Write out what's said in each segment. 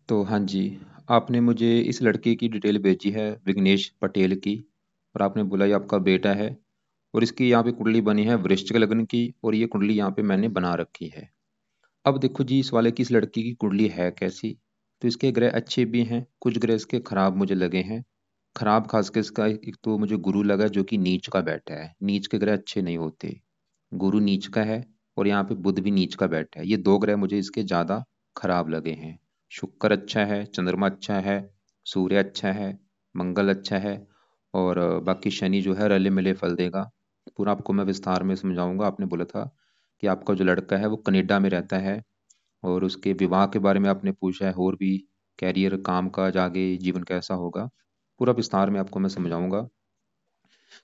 तो हाँ जी, आपने मुझे इस लड़के की डिटेल भेजी है विघ्नेश पटेल की। और आपने बोला ये आपका बेटा है। और इसकी यहाँ पे कुंडली बनी है वृश्चिक लग्न की, और ये कुंडली यहाँ पे मैंने बना रखी है। अब देखो जी, इस वाले की, इस लड़की की कुंडली है कैसी। तो इसके ग्रह अच्छे भी हैं, कुछ ग्रह इसके खराब मुझे लगे हैं। खराब खास कर इसका एक तो मुझे गुरु लगा जो कि नीच का बैठा है। नीच के ग्रह अच्छे नहीं होते। गुरु नीच का है, और यहाँ पे बुध भी नीच का बैठा है। ये दो ग्रह मुझे इसके ज्यादा खराब लगे हैं। शुक्र अच्छा है, चंद्रमा अच्छा है, सूर्य अच्छा है, मंगल अच्छा है। और बाकी शनि जो है रले मिले फल देगा। पूरा आपको मैं विस्तार में समझाऊंगा। आपने बोला था कि आपका जो लड़का है वो कनाडा में रहता है, और उसके विवाह के बारे में आपने पूछा है, और भी कैरियर, काम काज, आगे जीवन कैसा होगा। पूरा विस्तार में आपको मैं समझाऊंगा।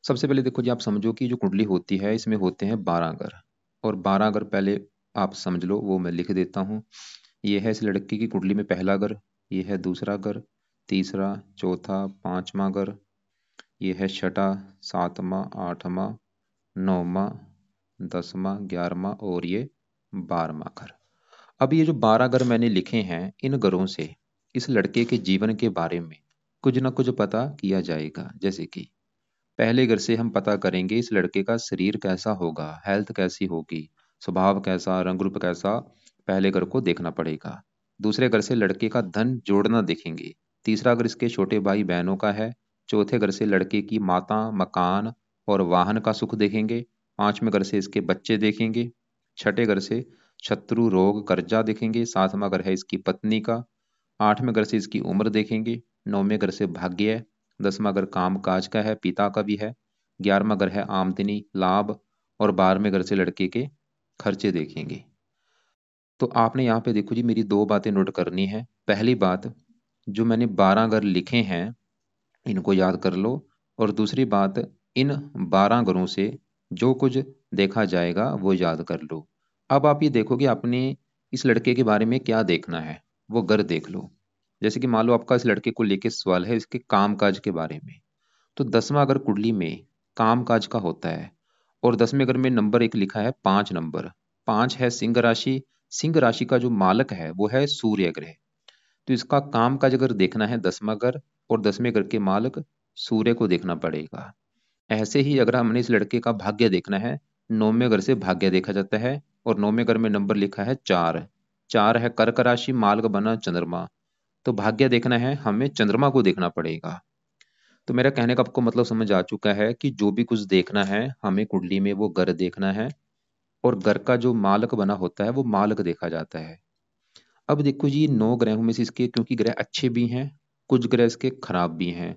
सबसे पहले देखो जी, आप समझो कि जो कुंडली होती है इसमें होते हैं 12 घर। और 12 घर पहले आप समझ लो, वो मैं लिख देता हूँ। ये है इस लड़की की कुंडली में पहला घर, ये है दूसरा घर, तीसरा, चौथा, पांचवा घर, ये है छठा, सातवां, आठवां, नौवां, 10वां, 11वां, और ये 12वां घर। अब ये जो 12 घर मैंने लिखे हैं, इन घरों से इस लड़के के जीवन के बारे में कुछ ना कुछ पता किया जाएगा। जैसे कि पहले घर से हम पता करेंगे इस लड़के का शरीर कैसा होगा, हेल्थ कैसी होगी, स्वभाव कैसा, रंग रूप कैसा। पहले घर को देखना पड़ेगा। दूसरे घर से लड़के का धन जोड़ना देखेंगे। तीसरा घर इसके छोटे भाई बहनों का है। चौथे घर से लड़के की माता, मकान और वाहन का सुख देखेंगे। पांचवें घर से इसके बच्चे देखेंगे। छठे घर से शत्रु, रोग, कर्जा देखेंगे। सातवां घर है इसकी पत्नी का। आठवें घर से इसकी उम्र देखेंगे। नौवें घर से भाग्य है। 10वां घर काम काज का है, पिता का भी है। 11वां घर है आमदनी, लाभ। और 12वें घर से लड़के के खर्चे देखेंगे। तो आपने यहाँ पे देखो जी, मेरी दो बातें नोट करनी है। पहली बात, जो मैंने 12 घर लिखे हैं इनको याद कर लो। और दूसरी बात, इन 12 घरों से जो कुछ देखा जाएगा वो याद कर लो। अब आप ये देखो कि आपने इस लड़के के बारे में क्या देखना है, वो घर देख लो। जैसे कि मान लो आपका इस लड़के को लेके सवाल है इसके काम काज के बारे में। तो 10वां अगर कुंडली में काम काज का होता है, और 10वें घर में नंबर एक लिखा है, 5 नंबर, 5 है सिंह राशि। सिंह राशि का जो मालक है वो है सूर्य ग्रह। तो इसका काम काज अगर देखना है 10वां घर, और 10वें घर के मालक सूर्य को देखना पड़ेगा। ऐसे ही अगर हमने इस लड़के का भाग्य देखना है, 9वें घर से भाग्य देखा जाता है। और 9वें घर में नंबर लिखा है 4। 4 है कर्क राशि, मालक बना चंद्रमा। तो भाग्य देखना है हमें, चंद्रमा को देखना पड़ेगा। तो मेरा कहने का आपको मतलब समझ आ चुका है कि जो भी कुछ देखना है हमें कुंडली में, वो घर देखना है। और घर का जो मालक बना होता है वो मालक देखा जाता है। अब देखो जी, 9 ग्रहों में से इसके क्योंकि ग्रह अच्छे भी हैं, कुछ ग्रह इसके खराब भी हैं।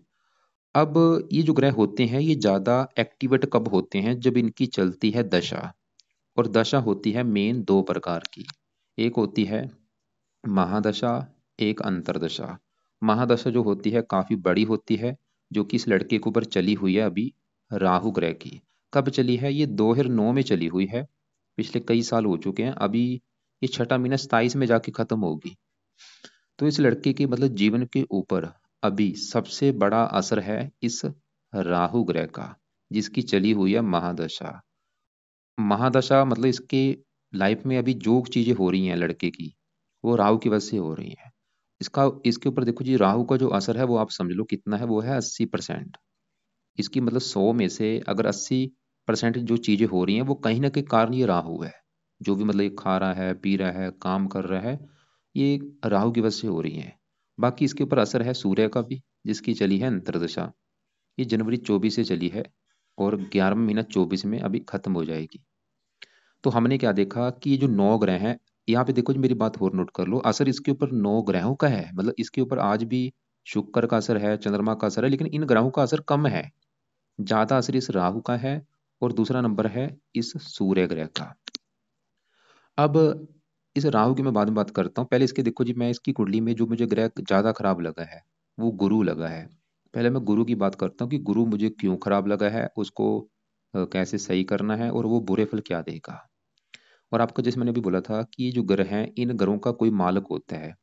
अब ये जो ग्रह होते हैं ये ज्यादा एक्टिवेट कब होते हैं, जब इनकी चलती है दशा। और दशा होती है मेन दो प्रकार की। एक होती है महादशा, एक अंतरदशा। महादशा जो होती है काफी बड़ी होती है, जो कि इस लड़के के ऊपर चली हुई है अभी, राहु ग्रह की। कब चली है? ये 2009 में चली हुई है। पिछले कई साल हो चुके हैं। अभी ये छठा महीना 27 में जाके खत्म होगी। तो इस लड़के के मतलब जीवन के ऊपर अभी सबसे बड़ा असर है इस राहु ग्रह का, जिसकी चली हुई है महादशा। महादशा मतलब इसके लाइफ में अभी जो चीजें हो रही हैं लड़के की, वो राहु की वजह से हो रही हैं। इसका इसके ऊपर देखो जी, राहु का जो असर है वो आप समझ लो कितना है, वो है 80%। इसकी मतलब 100 में से अगर 80% जो चीजें हो रही हैं वो कहीं ना कहीं कारण ये राहु है। जो भी मतलब ये खा रहा है, पी रहा है, काम कर रहा है, ये राहु की वजह से हो रही है। बाकी इसके ऊपर असर है सूर्य का भी, जिसकी चली है अंतरदशा। ये जनवरी 24 से चली है, और 11वां महीना 24 में अभी खत्म हो जाएगी। तो हमने क्या देखा कि ये जो 9 ग्रह हैं, यहाँ पे देखो जी, मेरी बात और नोट कर लो, असर इसके ऊपर 9 ग्रहों का है। मतलब इसके ऊपर आज भी शुक्र का असर है, चंद्रमा का असर है, लेकिन इन ग्रहों का असर कम है। ज्यादा असर इस राहु का है, और दूसरा नंबर है इस सूर्य ग्रह का। अब इस राहु की मैं बाद में बात करता हूँ। पहले इसके देखो जी, मैं इसकी कुंडली में जो मुझे ग्रह ज्यादा खराब लगा है वो गुरु लगा है। पहले मैं गुरु की बात करता हूँ कि गुरु मुझे क्यों खराब लगा है, उसको कैसे सही करना है, और वो बुरे फल क्या देगा। और आपको जैसे मैंने अभी बोला था कि ये जो ग्रह हैं इन ग्रहों का कोई मालक होता है।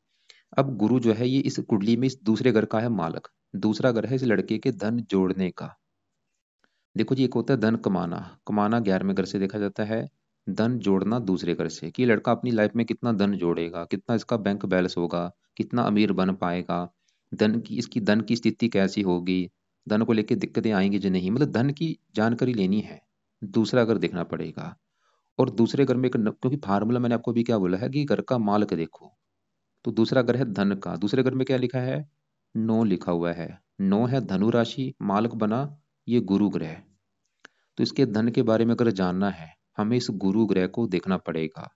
अब गुरु जो है ये इस कुंडली में इस दूसरे घर का है मालक। दूसरा घर है इस लड़के के धन जोड़ने का। देखो जी, एक होता है धन कमाना। कमाना 11वें घर से देखा जाता है। धन जोड़ना दूसरे घर से, कि ये लड़का अपनी लाइफ में कितना धन जोड़ेगा, कितना इसका बैंक बैलेंस होगा, कितना अमीर बन पाएगा, धन की स्थिति कैसी होगी, धन को लेके दिक्कतें आएंगी जो नहीं, मतलब धन की जानकारी लेनी है, दूसरा घर देखना पड़ेगा। और दूसरे घर में क्योंकि फार्मूला मैंने आपको भी क्या बोला है कि घर का मालिक देखो, तो दूसरा घर है धन का, दूसरे घर में क्या लिखा है, 9 लिखा हुआ है, 9 है धनु राशि, मालिक बना ये गुरु ग्रह। तो इसके धन के बारे में अगर जानना है, हमें इस गुरु ग्रह को देखना पड़ेगा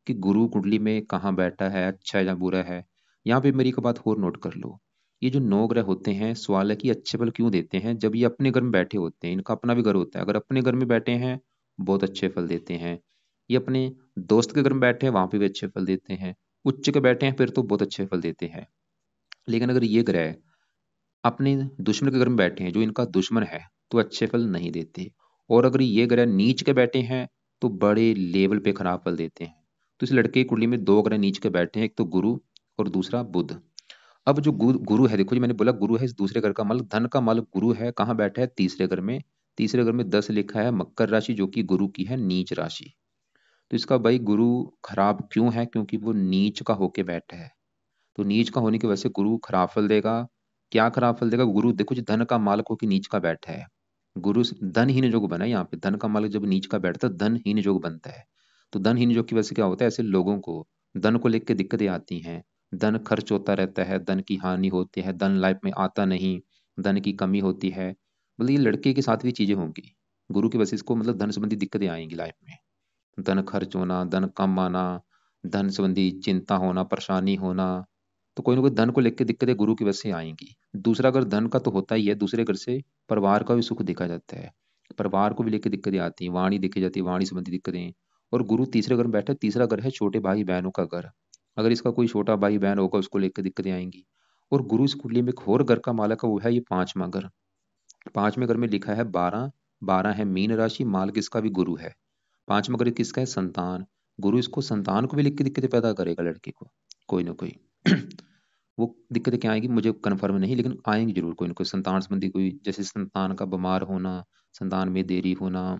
कि गुरु कुंडली में कहाँ बैठा है, अच्छा है या बुरा है। यहाँ पे मेरी एक बात और नोट कर लो, ये जो 9 ग्रह होते हैं, सवाल है कि अच्छे फल क्यों देते हैं, जब ये अपने घर में बैठे होते हैं, इनका अपना भी घर होता है, अगर अपने घर में बैठे हैं बहुत अच्छे फल देते हैं, ये अपने दोस्त के घर में बैठे हैं वहां पे भी अच्छे फल देते हैं, उच्च के बैठे हैं फिर तो बहुत अच्छे फल देते हैं। लेकिन अगर ये ग्रह अपने दुश्मन के घर में बैठे हैं, जो इनका दुश्मन है, तो अच्छे फल नहीं देते। और अगर ये ग्रह नीच के बैठे हैं तो बड़े लेवल पे खराब फल देते हैं। तो इस लड़के की कुंडली में 2 ग्रह नीच के बैठे हैं, एक तो गुरु और दूसरा बुध। अब जो गुरु है, देखो जी मैंने बोला गुरु है इस दूसरे घर का मालिक, धन का मालिक गुरु है, कहाँ बैठा है, तीसरे घर में। तीसरे घर में 10 लिखा है, मकर राशि, जो कि गुरु की है नीच राशि। तो इसका भाई गुरु खराब क्यों है, क्योंकि वो नीच का होके बैठा है। तो नीच का होने की वजह से गुरु खराब फल देगा। क्या खराब फल देगा, गुरु देखो जी धन का मालिक हो कि नीच का बैठा है, गुरु धनहीन योग बना है यहाँ पे, धन का मालिक जब नीच का बैठता है धनहीन योग बनता है। तो धनहीन योग की वजह से क्या होता है, ऐसे लोगों को धन को लेकर दिक्कतें आती हैं, धन खर्च होता रहता है, धन की हानि होती है, धन लाइफ में आता नहीं, धन की कमी होती है, मतलब ये लड़के के साथ भी चीजें होंगी, गुरु की वजह से इसको मतलब धन संबंधी दिक्कतें आएंगी लाइफ में। धन खर्च होना, धन कम आना, धन संबंधी चिंता होना, परेशानी होना, तो कोई ना कोई धन को लेकर दिक्कतें गुरु की वजह से आएंगी। दूसरा अगर धन का तो होता ही है, दूसरे घर से परिवार का भी सुख देखा जाता है, परिवार को भी लेकर दिक्कतें आती हैं, वाणी देखी जाती है, वाणी संबंधी दिक्कतें। और गुरु तीसरे घर में बैठा है, तीसरा घर है छोटे भाई बहनों का घर, अगर इसका कोई छोटा भाई बहन होगा उसको लेकर दिक्कतें आएंगी। और गुरु इस कुंडली में एक और घर का मालक है, वो है ये 5वां घर। 5वें घर में लिखा है 12, 12 है मीन राशि, मालिक इसका भी गुरु है। 5वां घर किसका है, संतान। गुरु इसको संतान को भी लिख के दिक्कतें पैदा करेगा लड़के को, कोई ना कोई। वो दिक्कतें क्या आएगी मुझे कन्फर्म नहीं, लेकिन आएंगी जरूर कोई ना कोई संतान संबंधी, कोई जैसे संतान का बीमार होना, संतान में देरी होना।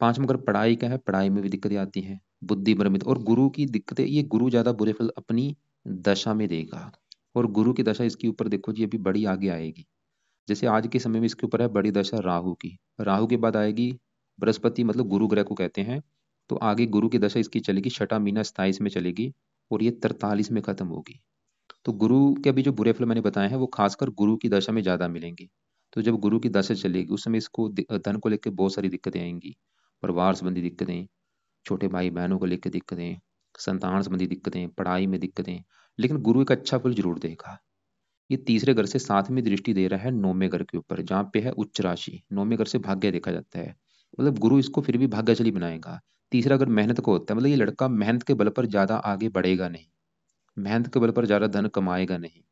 5वां घर पढ़ाई का है, पढ़ाई में भी दिक्कतें आती हैं, बुद्धि भ्रमित। और गुरु की दिक्कतें, ये गुरु ज्यादा बुरे फल अपनी दशा में देगा। और गुरु की दशा इसके ऊपर देखो जी अभी बड़ी आगे आएगी, जैसे आज के समय में इसके ऊपर है बड़ी दशा राहु की, राहु के बाद आएगी बृहस्पति, मतलब गुरु ग्रह को कहते हैं। तो आगे गुरु की दशा इसकी चलेगी, छठा महीना 27 में चलेगी और ये 43 में खत्म होगी। तो गुरु के अभी जो बुरे फल मैंने बताए हैं वो खासकर गुरु की दशा में ज्यादा मिलेंगे। तो जब गुरु की दशा चलेगी उस समय इसको धन को लेकर बहुत सारी दिक्कतें आएंगी, परिवार संबंधी दिक्कतें, छोटे भाई बहनों को लेकर दिक्कतें, संतान संबंधी दिक्कतें, पढ़ाई में दिक्कतें। लेकिन गुरु एक अच्छा फल जरूर देगा। ये तीसरे घर से 7वीं दृष्टि दे रहा है 9वें घर के ऊपर, जहाँ पे है उच्च राशि, 9वें घर से भाग्य देखा जाता है, मतलब गुरु इसको फिर भी भाग्यशाली बनाएगा। तीसरा घर मेहनत को होता है, मतलब ये लड़का मेहनत के बल पर ज्यादा आगे बढ़ेगा नहीं, मेहनत के बल पर ज्यादा धन कमाएगा नहीं।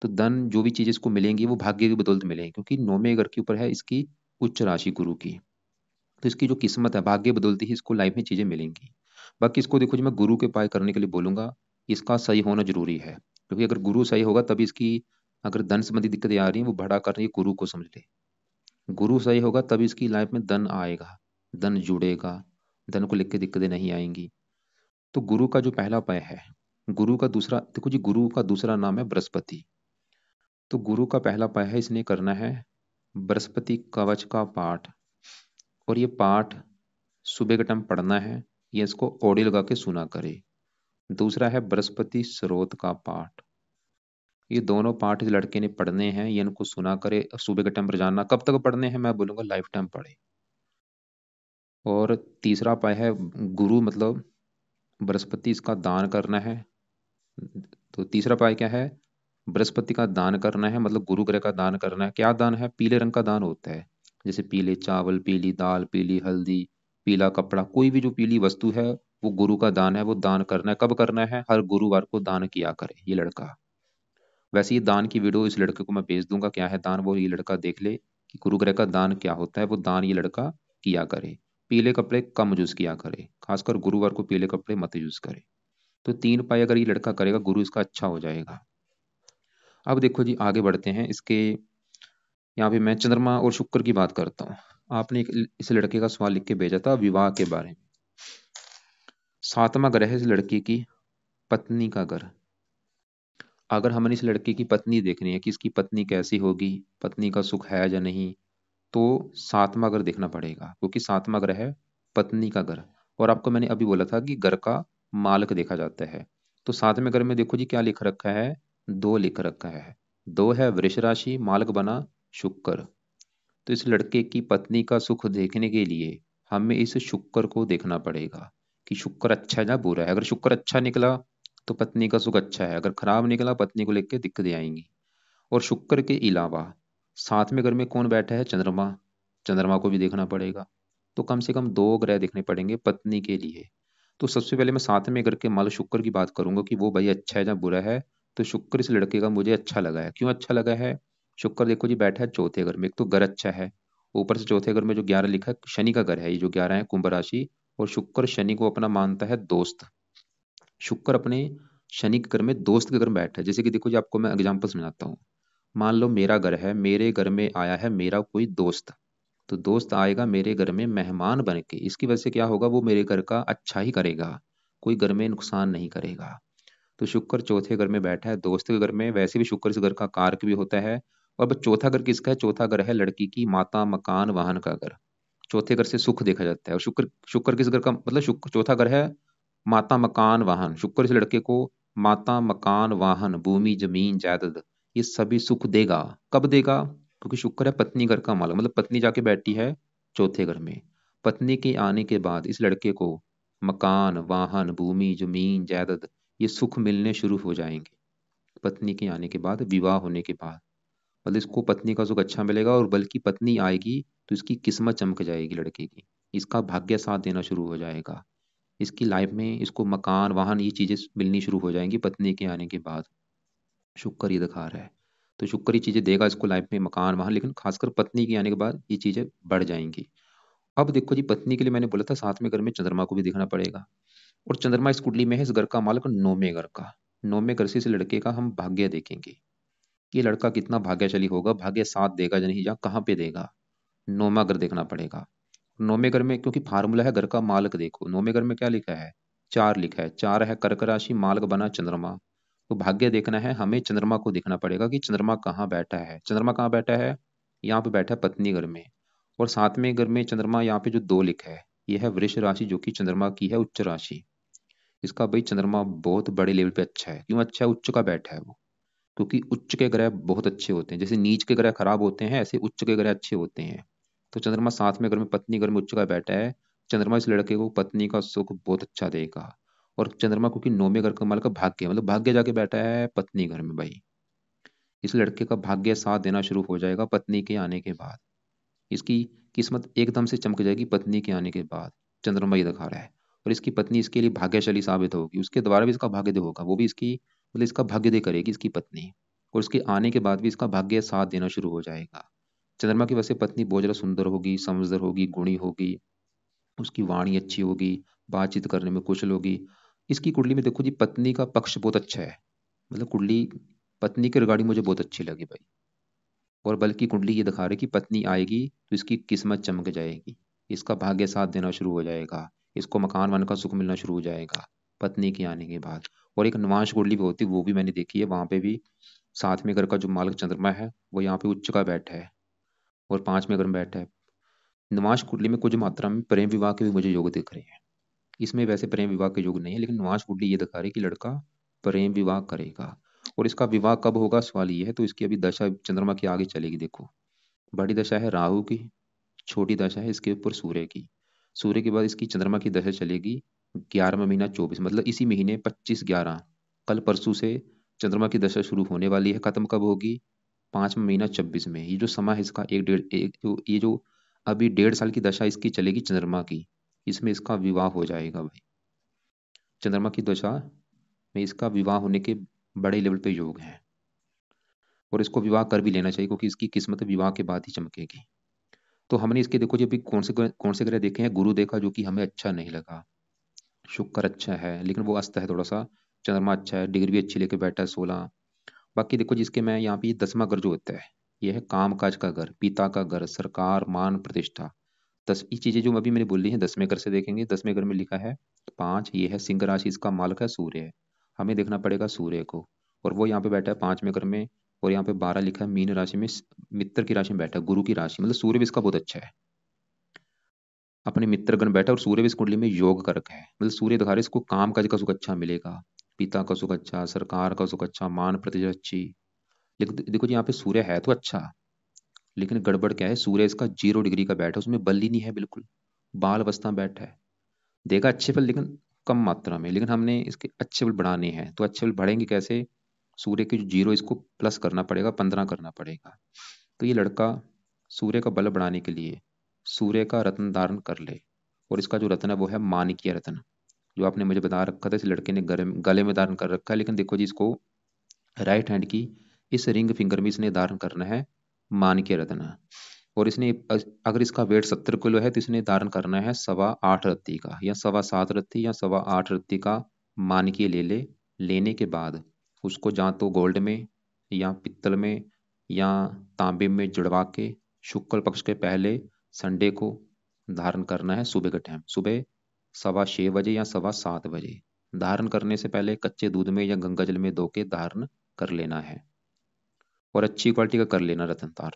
तो धन जो भी चीज इसको मिलेंगी वो भाग्य की बदौलत मिलेंगी, क्योंकि 9वें घर के ऊपर है इसकी उच्च राशि गुरु की। तो इसकी जो किस्मत है भाग्य बदौलती ही इसको लाइफ में चीजें मिलेंगी। बाकी इसको देखो जी मैं गुरु के उपाय करने के लिए बोलूंगा, इसका सही होना जरूरी है, क्योंकि अगर गुरु सही होगा तभी इसकी, अगर धन संबंधी दिक्कतें आ रही हैं वो भड़ा कर रही है, गुरु को समझ ले। गुरु सही होगा तभी इसकी लाइफ में धन आएगा, धन जुड़ेगा, धन को लेकर दिक्कतें नहीं आएंगी। तो गुरु का जो पहला उपाय है, गुरु का दूसरा देखो जी, गुरु का दूसरा नाम है बृहस्पति। तो गुरु का पहला उपाय है, इसने करना है बृहस्पति कवच का पाठ। और ये पाठ सुबह के टाइम पढ़ना है, ये इसको ऑडियो लगा के सुना करे। दूसरा है बृहस्पति स्रोत का पाठ, ये दोनों पाठ इस लड़के ने पढ़ने हैं, ये इनको सुना करे, सुबह के टाइम पर जानना कब तक पढ़ने हैं, मैं बोलूंगा लाइफ टाइम पढ़े। और तीसरा उपाय है गुरु मतलब बृहस्पति, इसका दान करना है। तो तीसरा उपाय क्या है, बृहस्पति का दान करना है, मतलब गुरु ग्रह का दान करना है। क्या दान है, पीले रंग का दान होता है, जैसे पीले चावल, पीली दाल, पीली हल्दी, पीला कपड़ा, कोई भी जो पीली वस्तु है वो गुरु का दान है, वो दान करना है। कब करना है, हर गुरुवार को दान किया करे ये लड़का। वैसे ये दान की वीडियो इस लड़के को मैं भेज दूंगा, क्या है दान वो ये लड़का देख ले कि गुरु ग्रह का दान क्या होता है, वो दान ये लड़का किया करे। पीले कपड़े कम यूज किया करे, खासकर गुरुवार को पीले कपड़े मत यूज करे। तो 3 उपाय अगर ये लड़का करेगा गुरु इसका अच्छा हो जाएगा। अब देखो जी आगे बढ़ते हैं इसके, यहाँ पे मैं चंद्रमा और शुक्र की बात करता हूँ। आपने इस लड़के का सवाल लिख के भेजा था विवाह के बारे में। 7वां ग्रह है इस लड़की की पत्नी का घर, अगर हमने इस लड़के की पत्नी देखनी है कि इसकी पत्नी कैसी होगी, पत्नी का सुख है या नहीं, तो सातवां घर देखना पड़ेगा, क्योंकि सातवां घर है पत्नी का घर। और आपको मैंने अभी बोला था कि घर का मालक देखा जाता है। तो सातवें घर में देखो जी क्या लिख रखा है, दो लिख रखा है। दो है वृष राशि, मालक बना शुक्र। तो इस लड़के की पत्नी का सुख देखने के लिए हमें इस शुक्र को देखना पड़ेगा कि शुक्र अच्छा है या बुरा है। अगर शुक्र अच्छा निकला तो पत्नी का सुख अच्छा है, अगर खराब निकला पत्नी को लेकर दिक्कतें आएंगी। और शुक्र के अलावा सातवें घर में कौन बैठा है, चंद्रमा। चंद्रमा को भी देखना पड़ेगा। तो कम से कम दो ग्रह देखने पड़ेंगे पत्नी के लिए। तो सबसे पहले मैं सातवें घर के माल शुक्र की बात करूंगा कि वो भाई अच्छा है या बुरा है। तो शुक्र इस लड़के का मुझे अच्छा लगा है। क्यों अच्छा लगा है? शुक्र देखो जी बैठा है चौथे घर में, एक तो घर अच्छा है, ऊपर से चौथे घर में जो 11 लिखा है शनि का घर है, ये जो 11 है कुंभ राशि। और शुक्र शनि को अपना मानता है दोस्त। शुक्र अपने शनि के घर में दोस्त के घर में बैठा है। जैसे कि देखो जी आपको मैं एग्जांपल समझाता हूँ। मान लो मेरा घर है, मेरे घर में आया है मेरा कोई दोस्त। तो दोस्त आएगा मेरे घर में मेहमान बन के, इसकी वजह से क्या होगा, वो मेरे घर का अच्छा ही करेगा, कोई घर में नुकसान नहीं करेगा। तो शुक्र चौथे घर में बैठा है दोस्त के घर में, वैसे भी शुक्र इस घर का कारक भी होता है। और अब चौथा घर किसका है? चौथा घर है लड़की की माता मकान वाहन का घर। चौथे घर से सुख देखा जाता है। और शुक्र शुक्र किस घर का मतलब, शुक्र चौथा घर है माता मकान वाहन। शुक्र इस लड़के को माता मकान वाहन भूमि जमीन जायदाद ये सभी सुख देगा। कब देगा? क्योंकि शुक्र है पत्नी घर का मालक, मतलब पत्नी जाके बैठी है चौथे घर में। पत्नी के आने के बाद इस लड़के को मकान वाहन भूमि जमीन जायदाद ये सुख मिलने शुरू हो जाएंगे। पत्नी के आने के बाद, विवाह होने के बाद, मतलब इसको पत्नी का सुख अच्छा मिलेगा। और बल्कि पत्नी आएगी तो इसकी किस्मत चमक जाएगी लड़के की, इसका भाग्य साथ देना शुरू हो जाएगा। इसकी लाइफ में इसको मकान वाहन ये चीजें मिलनी शुरू हो जाएंगी पत्नी के आने के बाद। शुक्र ये दिखा रहा है। तो शुक्र ये चीजें देगा इसको लाइफ में, मकान वाहन, लेकिन खासकर पत्नी के आने के बाद ये चीजें बढ़ जाएंगी। अब देखो जी पत्नी के लिए मैंने बोला था साथ में घर में चंद्रमा को भी देखना पड़ेगा। और चंद्रमा इस कुंडली में है इस घर का मालक नौवें घर का। नौवें घर से इस लड़के का हम भाग्य देखेंगे कि लड़का कितना भाग्यशाली होगा, भाग्य साथ देगा या नहीं, या कहाँ पे देगा। नौवां घर देखना पड़ेगा। नौवें घर में क्योंकि फार्मूला है घर का मालक, देखो नौवें घर में क्या लिखा है, चार लिखा है। चार है कर्क राशि, मालक बना चंद्रमा। तो भाग्य देखना है हमें, चंद्रमा को देखना पड़ेगा कि चंद्रमा कहाँ बैठा है। चंद्रमा कहाँ बैठा है? यहाँ पे बैठा है पत्नी घर में। और सातवें घर में चंद्रमा यहाँ पे जो दो लिखा है, यह है वृष राशि जो कि चंद्रमा की है उच्च राशि। इसका भाई चंद्रमा बहुत बड़े लेवल पे अच्छा है। क्यों अच्छा है? उच्च का बैठा है वो। क्योंकि उच्च के ग्रह बहुत अच्छे होते हैं, जैसे नीच के ग्रह खराब होते हैं ऐसे उच्च के ग्रह अच्छे होते हैं। तो चंद्रमा साथ में घर में पत्नी घर में उच्च का बैठा है। चंद्रमा इस लड़के को पत्नी का सुख बहुत अच्छा देगा। और चंद्रमा क्योंकि नौवें घर का मालक का भाग्य मतलब भाग्य जाके बैठा है पत्नी घर में भाई, इस लड़के का भाग्य साथ देना शुरू हो जाएगा पत्नी के आने के बाद। इसकी किस्मत एकदम से चमक जाएगी पत्नी के आने के बाद। चंद्रमा ये दिखा रहा है। और इसकी पत्नी इसके लिए भाग्यशाली साबित होगी, उसके द्वारा भी इसका भाग्य होगा, वो भी इसकी मतलब इसका भाग्य करेगी इसकी पत्नी। और उसके आने के बाद भी इसका भाग्य साथ देना शुरू हो जाएगा। चंद्रमा की वजह से पत्नी बहुत ज्यादा सुंदर होगी, समझदार होगी, गुणी होगी, उसकी वाणी अच्छी होगी, बातचीत करने में कुशल होगी। इसकी कुंडली में देखो जी पत्नी का पक्ष बहुत अच्छा है, मतलब कुंडली पत्नी के रिगार्डिंग मुझे बहुत अच्छी लगी भाई। और बल्कि कुंडली ये दिखा रही कि पत्नी आएगी तो इसकी किस्मत चमक जाएगी, इसका भाग्य साथ देना शुरू हो जाएगा, इसको मकान वन का सुख मिलना शुरू हो जाएगा पत्नी के आने के बाद। और एक नवांश कुंडली भी होती है, वो भी मैंने देखी है, वहां पे भी साथ में घर का जो मालक चंद्रमा है वो यहाँ पे उच्च का बैठा है और पांच में घर में बैठा है। नवांश कुंडली में कुछ मात्रा में प्रेम विवाह के भी मुझे योग दिख रहे हैं। इसमें वैसे प्रेम विवाह के योग नहीं है, लेकिन नवांश कुंडली ये दिखा रही है कि लड़का प्रेम विवाह करेगा। और इसका विवाह कब होगा सवाल ये है। तो इसकी अभी दशा चंद्रमा की आगे चलेगी देखो। बड़ी दशा है राहु की, छोटी दशा है इसके ऊपर सूर्य की। सूर्य के बाद इसकी चंद्रमा की दशा चलेगी 11वां महीना 24, मतलब इसी महीने 25/11, कल परसों से चंद्रमा की दशा शुरू होने वाली है। खत्म कब होगी? 5वां महीना 26 में। ये जो समय है इसका एक डेढ़ एक जो ये जो अभी 1.5 साल की दशा इसकी चलेगी चंद्रमा की, इसमें इसका विवाह हो जाएगा भाई। चंद्रमा की दशा में इसका विवाह होने के बड़े लेवल पे योग है। और इसको विवाह कर भी लेना चाहिए क्योंकि इसकी किस्मत विवाह के बाद ही चमकेगी। तो हमने इसके देखो जी अभी कौन से ग्रह देखे हैं। गुरु देखा जो कि हमें अच्छा नहीं लगा। शुक्र अच्छा है लेकिन वो अस्त है थोड़ा सा। चंद्रमा अच्छा है, डिग्री भी अच्छी लेके बैठा है 16। बाकी देखो जिसके मैं यहाँ पे ये 10वां घर जो होता है, ये है काम काज का घर, पिता का घर, सरकार मान प्रतिष्ठा। दस ये चीजें जो अभी मैंने बोली है 10वें घर से देखेंगे। 10वें घर में लिखा है 5, ये है सिंह राशि, इसका मालक है सूर्य है। हमें देखना पड़ेगा सूर्य को। और वो यहाँ पे बैठा है 5वें घर में, और यहाँ पे 12 लिखा है मीन राशि में, मित्र की राशि में बैठा है, गुरु की राशि, मतलब सूर्य भी इसका बहुत अच्छा है, अपने मित्र गण बैठा है, और सूर्य भी इस कुंडली में योग कर रखा है, मतलब सूर्य दिखा रहा है इसको काम काज का सुख अच्छा मिलेगा, पिता का सुख अच्छा, सरकार का सुख अच्छा, मान प्रतिष्ठा अच्छी। लेकिन देखो जी यहाँ पे सूर्य है तो अच्छा, लेकिन गड़बड़ क्या है, सूर्य इसका 0 डिग्री का बैठा है, उसमें बल ही नहीं है बिल्कुल, बाल अवस्था में बैठा है, देगा अच्छे फल लेकिन कम मात्रा में, लेकिन हमने इसके अच्छे फल बढ़ाने हैं, तो अच्छे फल बढ़ेंगे कैसे, सूर्य के जो 0 इसको प्लस करना पड़ेगा, 15 करना पड़ेगा। तो ये लड़का सूर्य का बल बढ़ाने के लिए सूर्य का रत्न धारण कर ले, और इसका जो रत्न है वो है माणिक्य रत्न, जो आपने मुझे बता रखा था इस लड़के ने गले में धारण कर रखा है, लेकिन देखो जी इसको राइट हैंड की इस रिंग फिंगर में इसने धारण करना है माणिक्य रत्न, और इसने अगर इसका वेट 70 किलो है तो इसने धारण करना है 8.25 रत्ती का, या 7.25 रत्ती या 8.25 रत्ती का मानकीय लेने के बाद उसको जहाँ तो गोल्ड में या पित्तल में या तांबे में जुड़वा के शुक्ल पक्ष के पहले संडे को धारण करना है, सुबह के टाइम, सुबह 6:15 बजे या 7:15 बजे। धारण करने से पहले कच्चे दूध में या गंगा जल में धो के धारण कर लेना है, और अच्छी क्वालिटी का कर लेना रतन तार,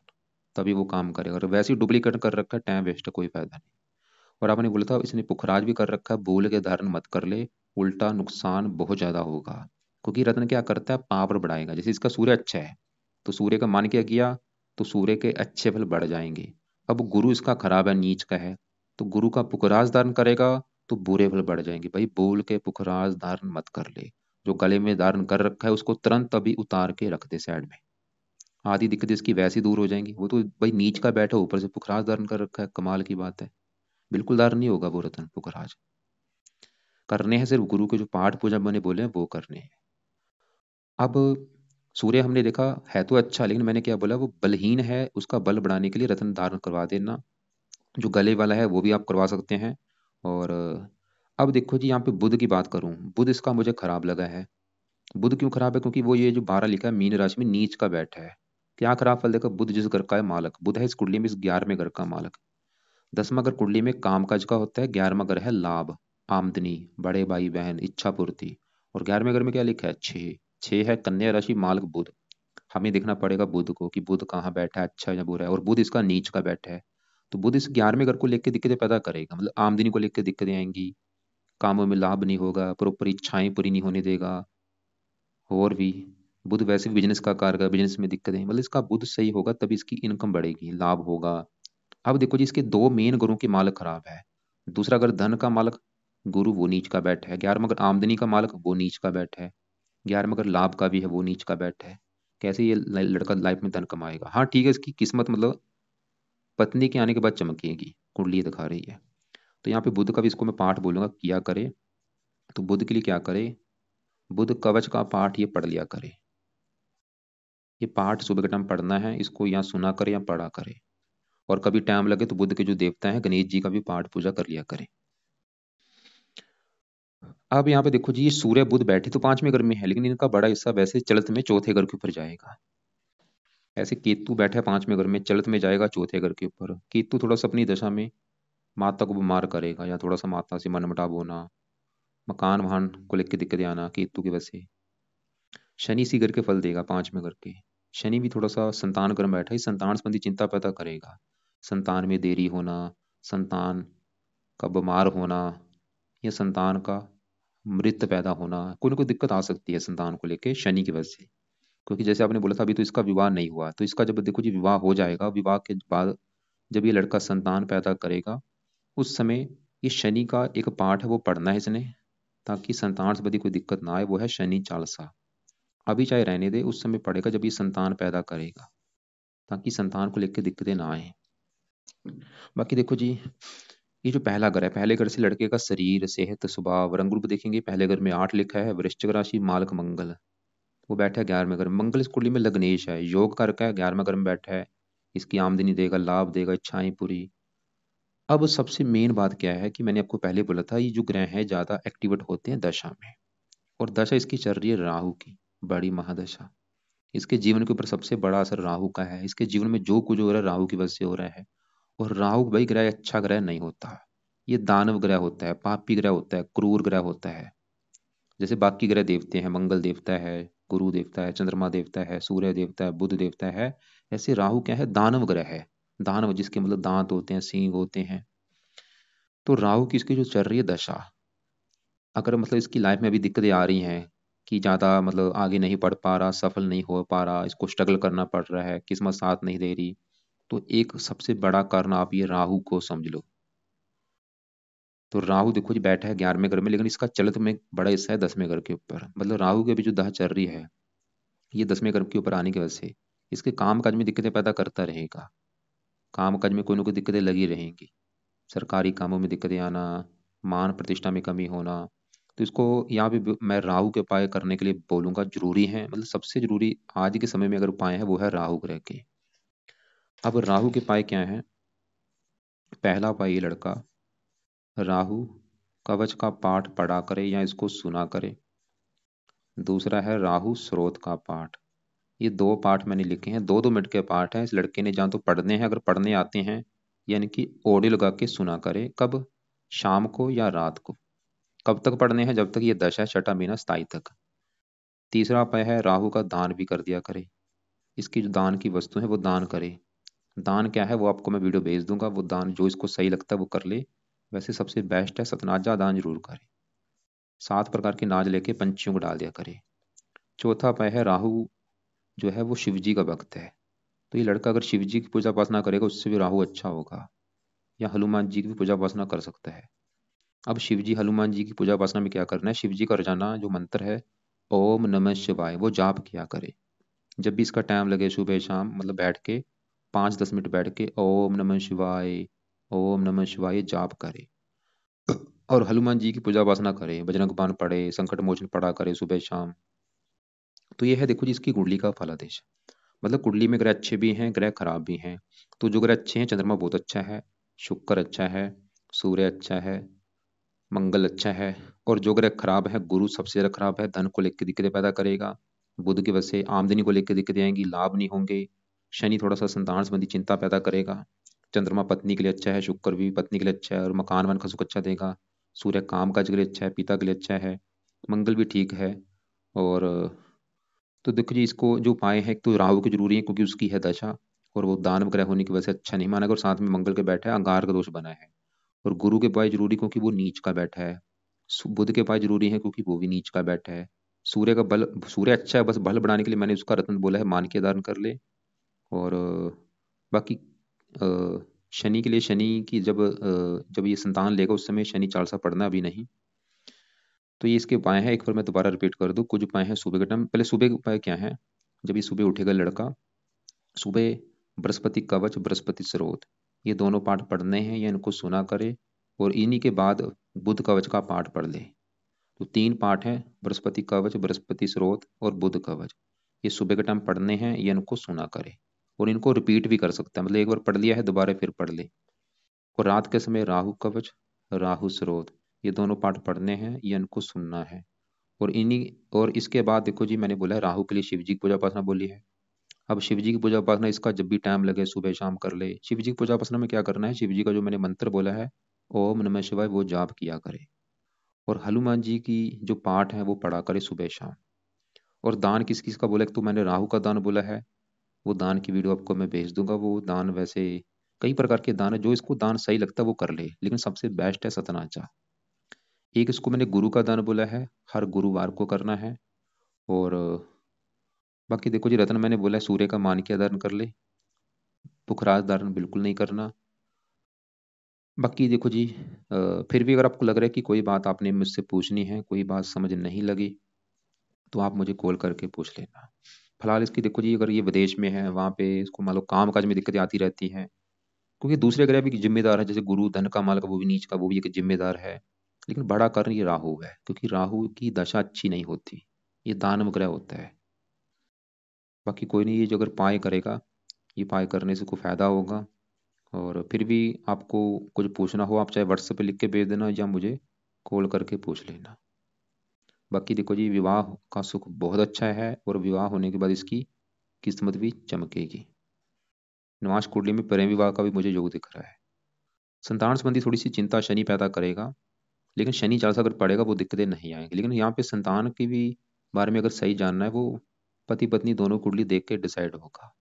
तभी वो काम करेगा, और वैसे ही डुप्लीकेट कर रखा है टाइम वेस्ट है, कोई फायदा नहीं। और आपने बोला था इसने पुखराज भी कर रखा है, भूल के धारण मत कर ले, उल्टा नुकसान बहुत ज्यादा होगा, क्योंकि रत्न क्या करता है, पावर बढ़ाएगा, जैसे इसका सूर्य अच्छा है तो सूर्य का मान क्या किया, तो सूर्य के अच्छे फल बढ़ जाएंगे। अब गुरु इसका खराब है, नीच का है, तो गुरु का पुखराज धारण करेगा तो बुरे फल बढ़ जाएंगे, भाई बोल के पुखराज धारण मत कर ले, जो गले में धारण कर रखा है उसको तुरंत अभी उतार के रख दे साइड में, आधी दिक्कत इसकी वैसी दूर हो जाएंगी। वो तो भाई नीच का बैठा ऊपर से पुखराज धारण कर रखा है, कमाल की बात है, बिल्कुल धारण नहीं होगा वो रतन पुखराज, करने हैं सिर्फ गुरु के जो पाठ पूजा मैंने बोले हैं वो करने हैं। अब सूर्य हमने देखा है तो अच्छा, लेकिन मैंने क्या बोला वो बलहीन है, उसका बल बढ़ाने के लिए रत्न धारण करवा देना, जो गले वाला है वो भी आप करवा सकते हैं। और अब देखो जी यहाँ पे बुध की बात करूं, बुध इसका मुझे खराब लगा है। बुध क्यों खराब है, क्योंकि वो ये जो 12 लिखा है मीन राशि में नीच का बैठा है। क्या खराब फल देखो, बुध जिस घर का है मालक, बुध है इस कुंडली में इस 11वें घर का मालक, 10वां घर कुंडली में कामकाज का होता है, 11वां घर है लाभ, आमदनी, बड़े भाई बहन, इच्छा पूर्ति, और 11वें घर में क्या लिखा है, 6, 6 है कन्या राशि मालक बुध। हमें देखना पड़ेगा बुध को कि बुध कहाँ बैठा है, अच्छा या बुरा है, और बुध इसका नीच का बैठा है, तो बुध इस 11वें घर को लेकर दिक्कतें पैदा करेगा, मतलब आमदनी को लेकर दिक्कतें आएंगी, कामों में लाभ नहीं होगा, प्रॉपर इच्छाएं पूरी नहीं होने देगा, और भी बुध वैसे भी बिजनेस का कारक है, बिजनेस में दिक्कतें, मतलब इसका बुध सही होगा तभी इसकी इनकम बढ़ेगी, लाभ होगा। अब देखो जी इसके दो मेन गुरु के मालक खराब है, दूसरा अगर धन का मालक गुरु वो नीच का बैठा है, 11वां अगर आमदनी का मालक वो नीच का बैठा है, 11वां अगर लाभ का भी है वो नीच का बैठा है, कैसे ये लड़का लाइफ में धन कमाएगा। हाँ ठीक है, इसकी किस्मत मतलब पत्नी के आने के बाद चमकेगी, कुंडली दिखा रही है। तो यहाँ पे बुध का भी इसको मैं पाठ बोलूंगा किया करे, तो बुध के लिए क्या करे, बुध कवच का पाठ ये पढ़ लिया करे, ये पाठ सुबह के टाइम पढ़ना है, इसको या सुना करे या पढ़ा करे, और कभी टाइम लगे तो बुद्ध के जो देवता हैं गणेश जी का भी पाठ पूजा कर लिया करें। अब यहाँ पे देखो जी ये सूर्य बुध बैठे तो 5वें घर में है, लेकिन इनका बड़ा हिस्सा वैसे चलत में चौथे घर के ऊपर जाएगा, ऐसे केतु बैठा है 5वें घर में, चलत में जाएगा चौथे घर के ऊपर। केतु थोड़ा सा अपनी दशा में माता को बीमार करेगा, या थोड़ा सा माता से मनमुटाव होना, मकान वाहन को लेकर दिक्कतें आना केतु की वजह से। शनि इसी घर के फल देगा 5वें घर के, शनि भी थोड़ा सा संतान घर में बैठा है, संतान संबंधी चिंता पैदा करेगा, संतान में देरी होना, संतान का बीमार होना, या संतान का मृत पैदा होना, कोई ना कोई दिक्कत आ सकती है संतान को लेके शनि की वजह से। क्योंकि जैसे आपने बोला था अभी तो इसका विवाह नहीं हुआ, तो इसका जब देखो जी विवाह हो जाएगा, विवाह के बाद जब ये लड़का संतान पैदा करेगा उस समय ये शनि का एक पाठ है वो पढ़ना है इसने, ताकि संतान संबंधी कोई दिक्कत ना आए, वो है शनि चालीसा। अभी चाहे रहने दे, उस समय पढ़ेगा जब ये संतान पैदा करेगा, ताकि संतान को लेकर दिक्कतें ना आए। बाकी देखो जी ये जो पहला घर है, पहले घर से लड़के का शरीर, सेहत, स्वभाव, रंग रूप देखेंगे, पहले घर में 8 लिखा है, वृश्चिक राशि मालक मंगल, वो बैठा है 11वें घर में, मंगल इस कुंडली में लग्नेश है, योग का रखा है, 11वें घर में बैठा है, इसकी आमदनी देगा, लाभ देगा, इच्छाएं पूरी। अब सबसे मेन बात क्या है कि मैंने आपको पहले बोला था ये जो ग्रह है ज्यादा एक्टिवेट होते हैं दशा में, और दशा इसकी चल रही है राहु की, बड़ी महादशा। इसके जीवन के ऊपर सबसे बड़ा असर राहु का है, इसके जीवन में जो कुछ हो रहा है राहु की वजह से हो रहा है। और राहु भाई ग्रह अच्छा ग्रह नहीं होता, ये दानव ग्रह होता है, पापी ग्रह होता है, क्रूर ग्रह होता है। जैसे बाकी ग्रह देवते हैं, मंगल देवता है, गुरु देवता है, चंद्रमा देवता है, सूर्य देवता है, बुध देवता है। ऐसे राहु क्या है, दानव ग्रह है। दानव जिसके मतलब दांत होते हैं, सींग होते हैं। तो राहु की इसकी जो चल रही है दशा, अगर मतलब इसकी लाइफ में अभी दिक्कतें आ रही हैं कि ज़्यादा मतलब आगे नहीं पढ़ पा रहा, सफल नहीं हो पा रहा, इसको स्ट्रगल करना पड़ रहा है, किस्मत साथ नहीं दे रही, तो एक सबसे बड़ा कारण आप ये राहु को समझ लो। तो राहु देखो जी बैठा है 11वें घर में, लेकिन इसका चलित में बड़ा हिस्सा है 10वें घर के ऊपर। मतलब राहु की अभी जो दशा चल रही है, ये 10वें घर के ऊपर आने की वजह से इसके काम काज में दिक्कतें पैदा करता रहेगा। काम काज में कोई ना कोई दिक्कतें लगी रहेंगी, सरकारी कामों में दिक्कतें आना, मान प्रतिष्ठा में कमी होना। तो इसको यहाँ पे मैं राहु के उपाय करने के लिए बोलूंगा, जरूरी है, मतलब सबसे जरूरी आज के समय में अगर उपाय है वो है राहु ग्रह के। अब राहु के उपाय क्या है? पहला उपाय, ये लड़का राहु कवच का पाठ पढ़ा करे या इसको सुना करे। दूसरा है राहु स्रोत का पाठ। ये दो पाठ मैंने लिखे हैं, 2-2 मिनट के पाठ हैं। इस लड़के ने जहाँ तो पढ़ने हैं, अगर पढ़ने आते हैं, यानी कि ऑडियो लगा के सुना करे। कब? शाम को या रात को। कब तक पढ़ने हैं? जब तक ये दशा छठा महीना स्थायी तक। तीसरा उपाय है राहु का दान भी कर दिया करे। इसकी जो दान की वस्तु है वो दान करे। दान क्या है वो आपको मैं वीडियो भेज दूंगा, वो दान जो इसको सही लगता है वो कर ले। वैसे सबसे बेस्ट है सतनाजा दान जरूर करे। 7 प्रकार के नाज लेके पंछियों को डाल दिया करे। चौथा उपाय है राहु जो है वो शिव जी का भक्त है, तो ये लड़का अगर शिव जी की पूजा उपासना करेगा उससे भी राहु अच्छा होगा। या हनुमान जी की भी पूजा उपासना कर सकता है। अब शिव जी हनुमान जी की पूजा उपासना में क्या करना है, शिव जी का रोजाना जो मंत्र है ओम नमः शिवाय, वो जाप किया करे। जब भी इसका टाइम लगे सुबह शाम, मतलब बैठ के 5-10 मिनट बैठ के ओम नमः शिवाय, ओम नमः शिवाय जाप करे। और हनुमान जी की पूजा उपासना करे, बजरंग बाण पढ़े, संकट मोचन पढ़ा करे सुबह शाम। तो ये है देखो जी इसकी कुंडली का फलादेश। मतलब कुंडली में ग्रह अच्छे भी हैं, ग्रह खराब भी हैं। तो जो ग्रह अच्छे हैं, चंद्रमा बहुत अच्छा है, शुक्र अच्छा है, सूर्य अच्छा है, मंगल अच्छा है। और जो ग्रह खराब है, गुरु सबसे ज्यादा खराब है, धन को लेकर दिक्कतें पैदा करेगा। बुध की वजह से आमदनी को लेकर दिक्कतें आएंगी, लाभ नहीं होंगे। शनि थोड़ा सा संतान संबंधी चिंता पैदा करेगा। चंद्रमा पत्नी के लिए अच्छा है, शुक्र भी पत्नी के लिए अच्छा है और मकान वन का सुख अच्छा देगा। सूर्य काम काज के लिए अच्छा है, पिता के लिए अच्छा है। मंगल भी ठीक है। और तो देखो जी इसको जो उपाय है, एक तो राहु की जरूरी है क्योंकि उसकी है दशा, और वो दानव ग्रह होने की वजह से अच्छा नहीं माना गया, और साथ में मंगल के बैठा है, अंगार का दोष बना है। और गुरु के उपाय जरूरी क्योंकि वो नीच का बैठा है। बुध के उपाय जरूरी है क्योंकि वो भी नीच का बैठा है। सूर्य का बल, सूर्य अच्छा है, बस बल बढ़ाने के लिए मैंने उसका रत्न बोला है, मान के धारण कर ले। और बाकी शनि के लिए, शनि की जब ये संतान लेगा उस समय शनि चालीसा पढ़ना अभी नहीं। तो ये इसके उपाय हैं, एक बार मैं दोबारा रिपीट कर दूं। कुछ उपाय हैं सुबह के टाइम। पहले सुबह के उपाय क्या है? जब ये सुबह उठेगा लड़का, सुबह बृहस्पति कवच, बृहस्पति स्रोत, ये दोनों पाठ पढ़ने हैं या इनको सुना करे। और इन्हीं के बाद बुध कवच का पाठ पढ़ ले। तो 3 पाठ हैं, बृहस्पति कवच, बृहस्पति स्रोत और बुध कवच। ये सुबह के टाइम पढ़ने हैं या इनको सुना करे। और इनको रिपीट भी कर सकता है, मतलब एक बार पढ़ लिया है दोबारा फिर पढ़ ले। और रात के समय राहु कवच, राहु स्रोत, ये दोनों पाठ पढ़ने हैं या इनको सुनना है। और इन्हीं और इसके बाद देखो जी मैंने बोला है राहु के लिए शिव जी की पूजा उपासना बोली है। अब शिव जी की पूजा उपासना इसका जब भी टाइम लगे सुबह शाम कर ले। शिव जी की पूजा उपासना में क्या करना है, शिव जी का जो मैंने मंत्र बोला है ओम नमः शिवाय, वो जाप किया करे। और हनुमान जी की जो पाठ है वो पढ़ा करे सुबह शाम। और दान किस किस का बोला, एक तो मैंने राहु का दान बोला है, वो दान की वीडियो आपको मैं भेज दूंगा। वो दान वैसे कई प्रकार के दान है, जो इसको दान सही लगता है वो कर ले, लेकिन सबसे बेस्ट है सतनाचा। एक इसको मैंने गुरु का दान बोला है, हर गुरुवार को करना है। और बाकी देखो जी रत्न मैंने बोला है सूर्य का मानकीय धारण कर ले, पुखराज धारण बिल्कुल नहीं करना। बाकी देखो जी फिर भी अगर आपको लग रहा है कि कोई बात आपने मुझसे पूछनी है, कोई बात समझ नहीं लगी, तो आप मुझे कॉल करके पूछ लेना। फिलहाल इसकी देखो जी अगर ये विदेश में है, वहाँ पे इसको मान लो काम काज में दिक्कतें आती रहती हैं, क्योंकि दूसरे ग्रह भी जिम्मेदार है, जैसे गुरु धन का माल का वो भी नीच का वो भी एक जिम्मेदार है। लेकिन बड़ा कारण ये राहु है, क्योंकि राहु की दशा अच्छी नहीं होती, ये दानव ग्रह होता है। बाकी कोई नहीं, ये जो अगर पाए करेगा, ये पाए करने से कोई फायदा होगा। और फिर भी आपको कुछ पूछना हो, आप चाहे व्हाट्सएप पे लिख के भेज देना या मुझे कॉल करके पूछ लेना। बाकी देखो जी विवाह का सुख बहुत अच्छा है, और विवाह होने के बाद इसकी किस्मत भी चमकेगी। निवास कुंडली में प्रेम विवाह का भी मुझे योग दिख रहा है। संतान संबंधी थोड़ी सी चिंता शनि पैदा करेगा, लेकिन शनि चालीसा अगर पड़ेगा वो दिक्कतें नहीं आएंगी। लेकिन यहाँ पे संतान की भी बारे में अगर सही जानना है वो पति पत्नी दोनों कुंडली देख के डिसाइड होगा।